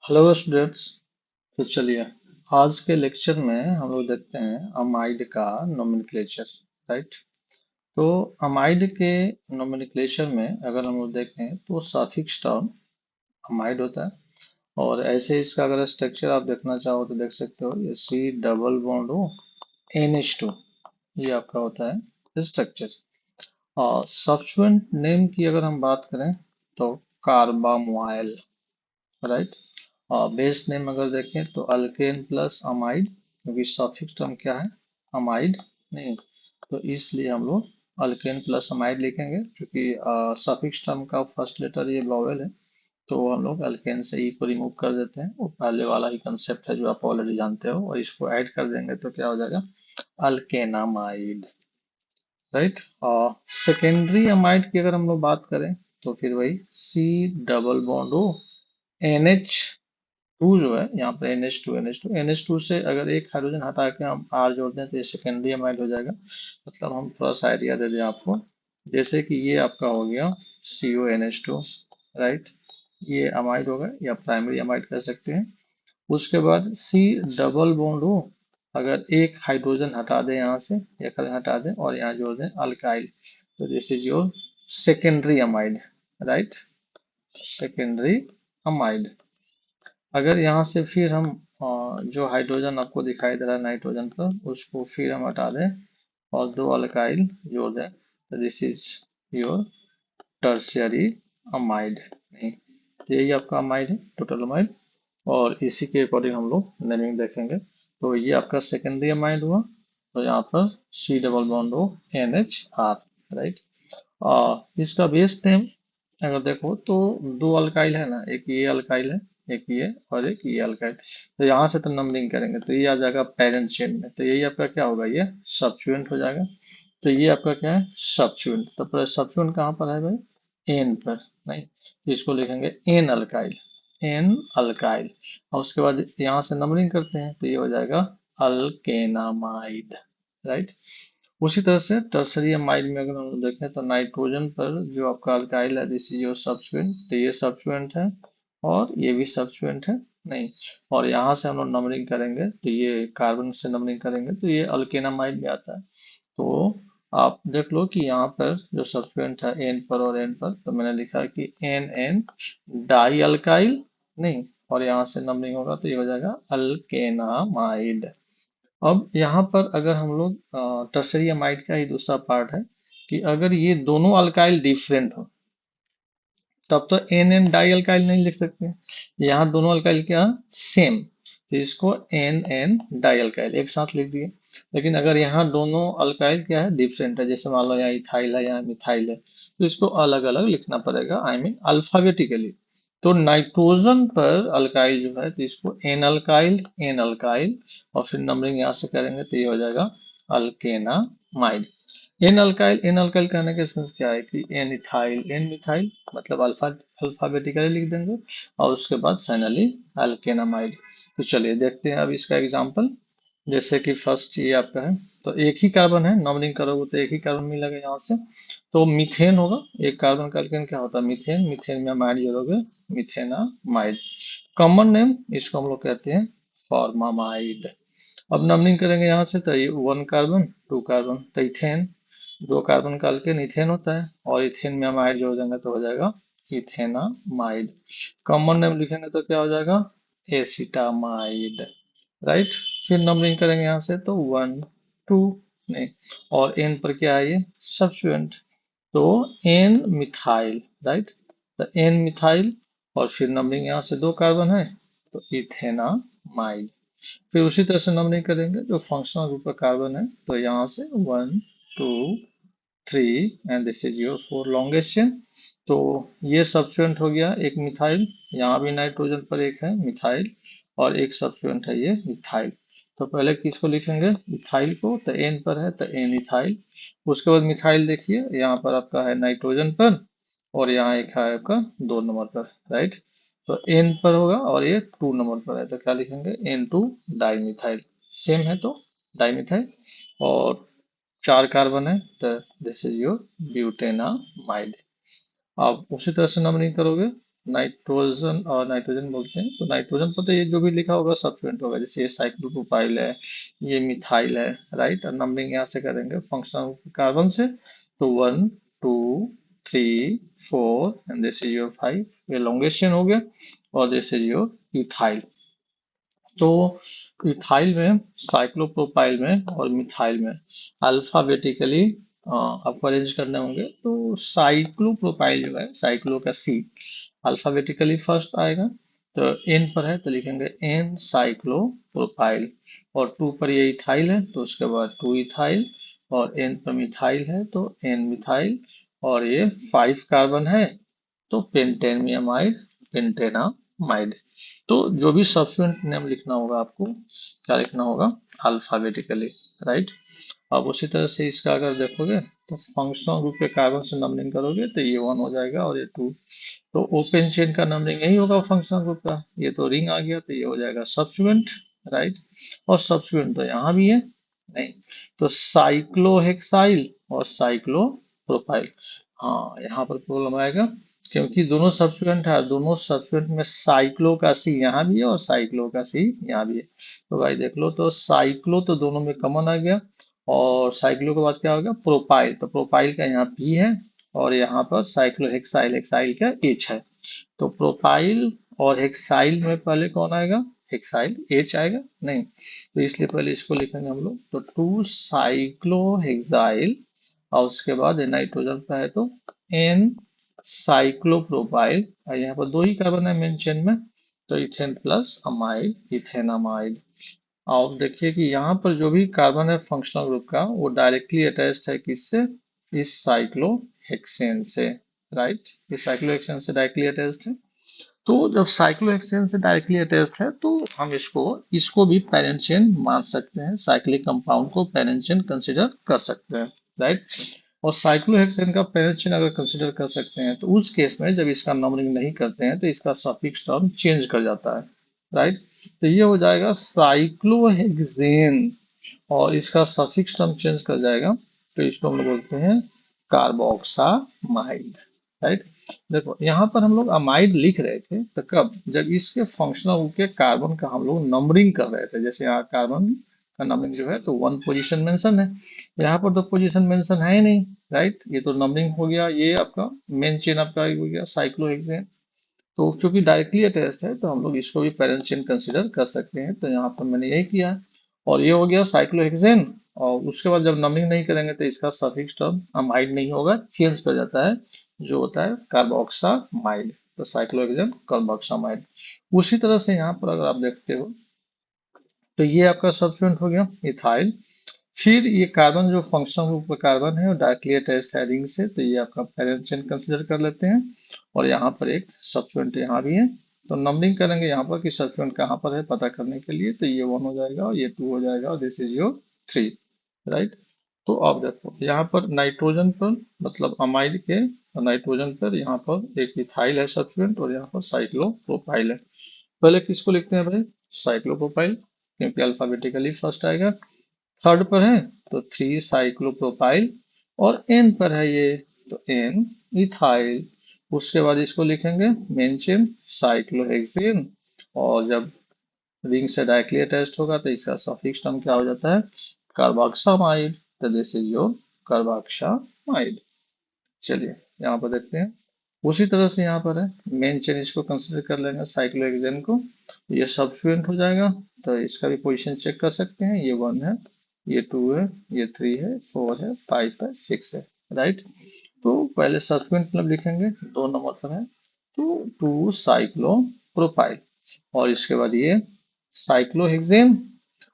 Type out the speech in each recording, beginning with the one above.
Hello students. तो चलिए, आज के लेक्चर में हम लोग देखते हैं अमाइड का नोमेनक्लेचर। राइट। तो अमाइड के नोमेनक्लेचर में अगर हम लोग देखें तो सफिक्स टर्म अमाइड होता है। और ऐसे इसका अगर स्ट्रक्चर आप देखना चाहो तो देख सकते हो, ये सी डबल बॉन्ड हो NH2, ये आपका होता है स्ट्रक्चर। और सब्स्टिट्यूएंट नेम की अगर हम बात करें तो कार्बामोइल। राइट। और बेस नेम अगर देखें तो अल्केन प्लस अमाइड, क्योंकि सफिक्स टर्म क्या है, अमाइड नहीं, तो इसलिए हम लोग अल्केन प्लस अमाइड लिखेंगे। क्योंकि सफिक्स टर्म का फर्स्ट लेटर ये वॉवेल है, तो हम लोग अल्केन से ई को रिमूव कर देते हैं। वो पहले वाला ही कंसेप्ट है जो आप ऑलरेडी जानते हो, और इसको ऐड कर देंगे तो क्या हो जाएगा, अल्केनामाइड। राइट। और सेकेंडरी अमाइड की अगर हम लोग बात करें तो फिर वही C double bond O NH2 जो है, यहाँ पर NH2 से अगर एक हाइड्रोजन हटा के हम R जोड़ दें तो ये सेकेंडरी अमाइड हो जाएगा। मतलब हम थोड़ा सा आइडिया दे दें आपको, जैसे कि ये आपका हो गया CONH2। राइट। ये अमाइड होगा या प्राइमरी अमाइड कह सकते हैं। उसके बाद C डबल बॉन्ड हो, अगर एक हाइड्रोजन हटा दें यहाँ से, एक हाइड्रोजन हटा दें और यहाँ जोड़ दें अल्काइल, तो this is your secondary amide. Right. Secondary amide. अगर यहाँ से फिर हम जो हाइड्रोजन आपको दिखाई दे रहा है नाइट्रोजन पर, उसको फिर हम हटा दें और दो अल्काइल जोड़ दें, तो this is your tertiary amide. नहीं, तो यही आपका अमाइड है, टोटल अमाइड। और इसी के अकॉर्डिंग हम लोग नेमिंग देखेंगे। तो ये आपका सेकेंडरी अमाइड हुआ। तो यहाँ पर C डबल बॉन्ड हो NHR। राइट। इसका बेस नेम अगर देखो तो दो अल्काइल है ना, एक ये अल्काइल है, एक ये और एक ये अल्काइल। तो यहाँ से तो नंबरिंग करेंगे तो ये आ जाएगा पेरेंट चेन में, तो यही आपका क्या होगा, ये सब्स्टिट्यूएंट हो जाएगा। तो ये आपका क्या है, सब्स्टिट्यूएंट। तो पर सब्स्टिट्यूएंट कहाँ पर है भाई, एन पर। नहीं, तो इसको लिखेंगे एन अल्काइल, एन अल्काइल। और उसके बाद यहाँ से नंबरिंग करते हैं तो ये हो जाएगा अल्केनामाइड। राइट। उसी तरह से टर्सरी अमाइड में अगर हम देखें तो नाइट्रोजन पर जो आपका अल्काइल है, दिस इज योर सब्स्टिट्यूएंट, तो ये सब्स्टिट्यूएंट है और ये भी सब्स्टिट्यूएंट है। नहीं, और यहाँ से हम लोग नंबरिंग करेंगे तो ये कार्बन से नंबरिंग करेंगे तो ये अल्केनामाइड में आता है। तो आप देख लो कि यहाँ पर जो सब्स्टिट्यूएंट है एन पर और एन पर, तो मैंने लिखा है कि एन एन डाई अल्काइल। नहीं, और यहाँ से नंबरिंग होगा तो ये हो जाएगा अल्केनामाइड। अब यहाँ पर अगर हम लोग टर्सरी अमाइड का ही दूसरा पार्ट है कि अगर ये दोनों अल्काइल डिफरेंट हो तब तो एन एन डाई अल्काइल नहीं लिख सकते। यहाँ दोनों अल्काइल क्या सेम, तो इसको एन एन डाई अल्काइल एक साथ लिख दिए। लेकिन अगर यहाँ दोनों अल्काइल क्या है, डिफरेंट है, जैसे मान लो यहाँ इथाइल है यहाँ मिथाइल है, तो इसको अलग अलग लिखना पड़ेगा, आई मीन अल्फाबेटिकली। तो नाइट्रोजन पर अल्काइल जो है तो इसको एन अल्काइल और फिर नंबरिंग यहाँ से करेंगे तो ये हो जाएगा अल्केनामाइड। एन अल्काइल कहने का सेंस क्या है कि एन मिथाइल, मतलब अल्फाबेटिकली लिख देंगे और उसके बाद फाइनली अल्केनामाइड। तो चलिए देखते हैं अब इसका एग्जांपल। जैसे कि फर्स्ट ये आपका है, तो एक ही कार्बन है, नंबरिंग करोगे तो एक ही कार्बन मिलेगा यहाँ से। तो मीथेन होगा, एक कार्बन का अल्केन क्या होता है, मीथेन। मीथेन में अमाइड जोड़ोगे, मिथेनामाइड। कॉमन नेम इसको हम लोग कहते हैं फॉर्मामाइड। अब नंबरिंग करेंगे यहाँ से, तो ये वन कार्बन टू कार्बन, तो इथेन, दो कार्बन का अल्केन इथेन होता है, और इथेन में हम आइड जोड़ देंगे तो हो जाएगा इथेनामाइड। कॉमन नेम लिखेंगे तो क्या हो जाएगा, एसिटामाइड। राइट। फिर नंबरिंग करेंगे यहाँ से तो वन टू, नहीं, और एन पर क्या है, ये सब्स्टिट्यूएंट, तो एन मिथाइल। राइट। तो एन मिथाइल, और फिर नंबरिंग यहाँ से दो कार्बन है तो इथेनामाइड। फिर उसी तरह से नंबरिंग करेंगे जो फंक्शनल ग्रुप का कार्बन है, तो यहाँ से one two three and this is your four longest chain. तो ये सब्स्टिट्यूएंट हो गया एक मिथाइल, यहाँ भी नाइट्रोजन पर एक है मिथाइल और एक सब्स्टिट्यूएंट है ये मिथाइल। तो पहले किसको लिखेंगे, मिथाइल को, तो एन पर है तो एन इथाइल। उसके बाद मिथाइल देखिए यहाँ पर आपका है नाइट्रोजन पर, और यहाँ एक है आपका दो नंबर पर। राइट। तो एन पर होगा और ये टू नंबर पर है तो क्या लिखेंगे, N2 डाईमिथाइल। सेम है तो डाईमिथाइल, और चार कार्बन है तो दिस इज योर ब्यूटेनामाइड। आप उसी तरह से नंबरिंग करोगे नाइट्रोजन और नाइट्रोजन बोलते हैं, तो नाइट्रोजन पर तो ये जो भी लिखा होगा सब्स्टिट्यूएंट होगा, जैसे ये साइक्लोप्रोपाइल है, ये मिथाइल है, राइट। और नंबरिंग यहाँ से करेंगे फंक्शनल कार्बन से, तो 1 2 3 4 एंड दिस इज योर 5, ये लॉन्गेस्ट चेन हो गया, और दिस इज योर इथाइल। तो इथाइल में, साइक्लोप्रोपाइल में और मिथाइल में अल्फाबेटिकली आपको अरेंज करने होंगे। तो साइक्लोप्रोपाइल जो है, साइक्लो का सी अल्फाबेटिकली फर्स्ट आएगा, तो एन पर है तो लिखेंगे एन साइक्लोप्रोपाइल, और टू पर ये इथाइल है तो उसके बाद टू इथाइल, और एन पर मिथाइल है तो एन मिथाइल, और ये 5 कार्बन है तो पेंटेनमियमाइड, पेंटेनामाइड। तो जो भी सब्स्टिट्यूएंट नेम लिखना होगा आपको, क्या लिखना होगा, अल्फाबेटिकली, राइट। अब उसी तरह से इसका अगर देखोगे तो फंक्शनल ग्रुप के कार्बन से नंबरिंग करोगे तो ये 1 हो जाएगा और ये 2। तो ओपन चेन का नंबरिंग यही होगा फंक्शनल ग्रुप का, ये तो रिंग आ गया तो ये हो जाएगा सब्स्टिट्यूएंट, राइट। और सब्स्टिट्यूएंट तो यहाँ भी है नहीं, तो साइक्लोहेक्साइल और साइक्लोप्रोपाइल, हाँ यहाँ पर प्रॉब्लम आएगा, क्योंकि दोनों सब्स्टिट्यूएंट है, दोनों सब्स्टिट्यूएंट में साइक्लो का सी यहाँ भी है और साइक्लो का सी यहाँ भी है। तो भाई देख लो, तो साइक्लो तो दोनों में कॉमन आ गया, और साइक्लो के बाद क्या होगा, प्रोपाइल, तो प्रोपाइल का यहाँ पी है, और यहाँ पर साइक्लोहेक्साइल, हेक्साइल का एच है। तो प्रोपाइल और हेक्साइल में पहले कौन आएगा, हेक्साइल एच आएगा नहीं, तो इसलिए पहले इसको लिखेंगे हम लोग, तो 2 साइक्लोहेक्साइल, और उसके बाद नाइट्रोजन पे है तो एन साइक्लोप्रोपाइल, और यहाँ पर 2 ही कार्बन है मेन चेन में, तो इथेन प्लस अमाइड, इथेनामाइड। और देखिए कि यहाँ पर जो भी कार्बन है फंक्शनल ग्रुप का, वो डायरेक्टली अटैच्ड है किससे, इस साइक्लोहेक्सेन से, राइट। इस साइक्लोहेक्सेन से डायरेक्टली अटैच्ड है। तो जब साइक्लोहेक्सेन से डायरेक्टली अटैच्ड है तो हम इसको इसको भी पैरेंट चेन मान सकते हैं, साइक्लिक कंपाउंड को पैरेंट चेन कंसिडर कर सकते हैं, राइट। और साइक्लोहेक्सेन का पैरेंट चेन अगर कंसिडर कर सकते हैं तो उस केस में जब इसका नंबरिंग नहीं करते हैं तो इसका सफिक्स टर्म चेंज कर जाता है, राइट। तो ये हो जाएगा साइक्लोहेक्सेन, और इसका सफिक्स टर्म चेंज कर जाएगा, तो इसको हम लोग बोलते हैं कार्बोक्सामाइड, राइट। देखो यहाँ पर हम लोग अमाइड लिख रहे थे तो कब, जब इसके फंक्शनल ग्रुप के कार्बन का हम लोग नंबरिंग कर रहे थे, जैसे यहाँ कार्बन का नंबरिंग जो है तो 1 पोजीशन मेंशन है, यहाँ पर तो पोजीशन मेंशन है ही नहीं, राइट। ये तो नंबरिंग हो गया, ये आपका मेन चेन आपका हो गया साइक्लोहेक्सेन। तो चूंकि डायरेक्टली अटैच्ड है तो हम लोग इसको भी पैरेंट चेन कंसिडर कर सकते हैं, तो यहाँ पर मैंने यही किया है। और ये हो गया साइक्लोहेक्सेन, और उसके बाद जब नंबरिंग नहीं करेंगे तो इसका सफिक्स टर्म अमाइड नहीं होगा, चेंज कर जाता है, जो होता है कार्बोक्सामाइड, तो साइक्लोहेक्सेन कार्बोक्सामाइड। उसी तरह से यहाँ पर अगर आप देखते हो तो ये आपका सब्स्टिट्यूएंट हो गया इथाइल। फिर ये कार्बन जो फंक्शनल ग्रुप का कार्बन है वो डायरेक्टली अटैच्ड है रिंग से, तो ये आपका पैरेंट चेन कंसिडर कर लेते हैं, और यहाँ पर एक सब्स्टिट्यूएंट यहाँ भी है। तो नंबरिंग करेंगे यहाँ पर कि सब्स्टिट्यूएंट कहाँ पर है पता करने के लिए, तो ये 1 हो जाएगा और ये 2 हो जाएगा और दिस इज योर 3, राइट। तो अब देखो यहाँ पर नाइट्रोजन पर, मतलब अमाइड के नाइट्रोजन पर यहाँ पर एक इथाइल है सब्स्टिट्यूएंट, और यहाँ पर साइक्लोप्रोपाइल है। पहले किसको लिखते हैं भाई, साइक्लोप्रोपाइल, क्योंकि अल्फाबेटिकली फर्स्ट आएगा। थर्ड पर है तो 3 साइक्लोप्रोपाइल, और एन पर है ये तो एन इथाइल। उसके बाद इसको लिखेंगे मेन चेन साइक्लोहेक्सेन, और जब रिंग से डायरेक्टली अटैच्ड होगा तो इसका सफिक्स टर्म क्या हो जाता है, कार्बोक्सामाइड, तो दिस इज योर कार्बोक्सामाइड। चलिए यहाँ पर देखते हैं, उसी तरह से यहाँ पर है मेन चेन, इसको कंसिडर कर लेंगे साइक्लोहेक्सेन को, ये सब्स्टिट्यूएंट हो जाएगा, तो इसका भी पोजीशन चेक कर सकते हैं, ये 1 है, ये 2 है, ये 3 है, 4 है, 5 है, 6 है, राइट। तो पहले सब्स्टिट्यूएंट मतलब लिखेंगे 2 नंबर पर है, तो 2 साइक्लोप्रोपाइल, और इसके बाद ये साइक्लोहेक्सेन।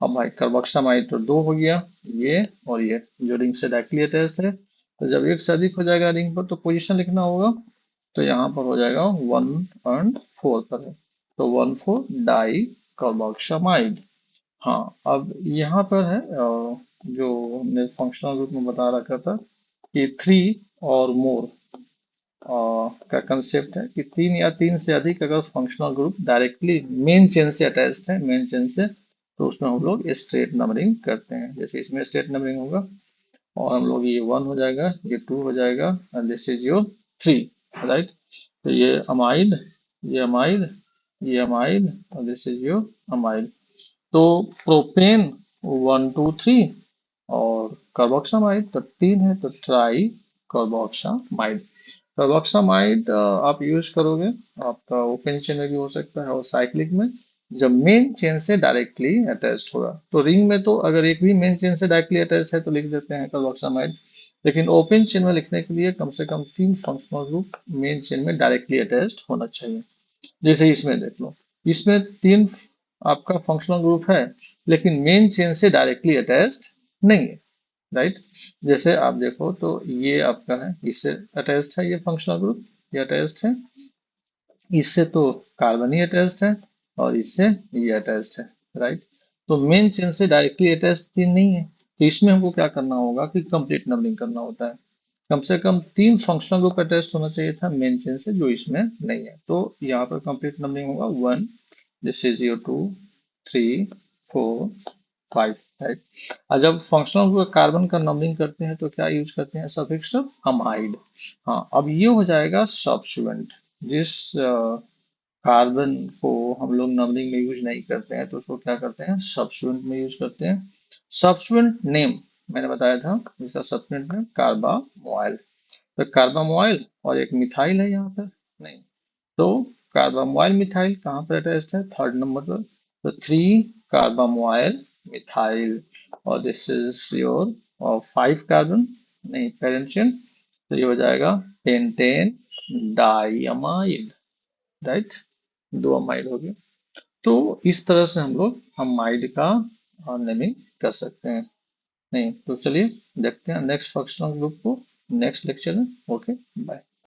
अब भाई कार्बोक्सामाइड तो 2 हो गया, ये और ये जो रिंग से डायरेक्टली अटैच्ड है, तो जब एक से अधिक हो जाएगा रिंग पर तो पोजीशन लिखना होगा, तो यहाँ पर हो जाएगा 1 एंड 4 पर है, तो 1,4 डाई कार्बोक्सामाइड। हाँ अब यहाँ पर है जो हमने फंक्शनल ग्रुप में बता रखा था कि 3 और मोर का कंसेप्ट है कि 3 या 3 से अधिक अगर functional group directly main chain से अटैच्ड है, मेन चेन से, तो उसमें हम लोग स्ट्रेट नंबरिंग करते हैं, जैसे इसमें स्ट्रेट नंबरिंग होगा, और हम लोग ये 1 हो जाएगा, ये 2 हो जाएगा, and this is your 3, right. तो ये अमाइड ये अमाइड, ये अमाइड, और दिस इज योर अमाइड। तो प्रोपेन 1 2 3, और कार्बोक्सामाइड तो 3 है, तो ट्राई कार्बोक्सामाइड। कार्बोक्सामाइड आप यूज करोगे, आपका ओपन चेन में भी हो सकता है और साइक्लिक में, जब मेन चेन से डायरेक्टली अटैच्ड होगा। तो रिंग में तो अगर एक भी मेन चेन से डायरेक्टली अटैच्ड है तो लिख देते हैं कार्बोक्सामाइड, लेकिन ओपन चेन में लिखने के लिए कम से कम 3 फंक्शनल ग्रुप मेन चेन में डायरेक्टली अटैच्ड होना चाहिए। जैसे इसमें देख लो, इसमें 3 आपका फंक्शनल ग्रुप है, लेकिन मेन चेन से डायरेक्टली अटैच्ड नहीं है, राइट। जैसे आप देखो तो ये आपका है, इससे अटैच्ड है ये फंक्शनल ग्रुप, ये अटैच्ड है, इससे तो कार्बन ही अटैच्ड है, और इससे ये अटैच्ड है, राइट। तो मेन चेन से डायरेक्टली अटैच्ड नहीं है, तो इसमें हमको क्या करना होगा कि कंप्लीट नंबरिंग करना होता है। कम से कम 3 फंक्शनल ग्रुप अटैच्ड होना चाहिए था मेन चेन से, जो इसमें नहीं है। तो यहाँ पर कंप्लीट नंबरिंग होगा 1, दिस इज योर 2 3 4 5, राइट। और जब फंक्शनल ग्रुप कार्बन का नंबरिंग करते हैं तो क्या यूज करते हैं, सफिक्स अमाइड। हाँ, अब ये हो जाएगा सब्स्टिट्यूएंट। जिस कार्बन को हम लोग नंबरिंग में यूज नहीं करते हैं तो उसको क्या करते हैं, सब्स्टिट्यूएंट में यूज करते हैं। सब्स्टिट्यूएंट नेम मैंने बताया था, इसका सब्स्टिट्यूएंट नेम कार्बामोइल। तो कार्बामोइल और एक मिथाइल है यहाँ पर, नहीं, तो कार्बामोइल मिथाइल कहाँ पर अटैच्ड है, 3rd नंबर पर। तो 3 कार्बामोइल मिथाइल, और दिस इज योर, और 5 कार्बन, नहीं पेरेंट चेन, तो ये हो जाएगा पेंटेन डाइअमाइड, राइट। 2 अमाइड हो गए। तो इस तरह से हम लोग अमाइड का नेमिंग कर सकते हैं। नहीं तो चलिए देखते हैं नेक्स्ट फंक्शनल ग्रुप को नेक्स्ट लेक्चर में। Okay, bye.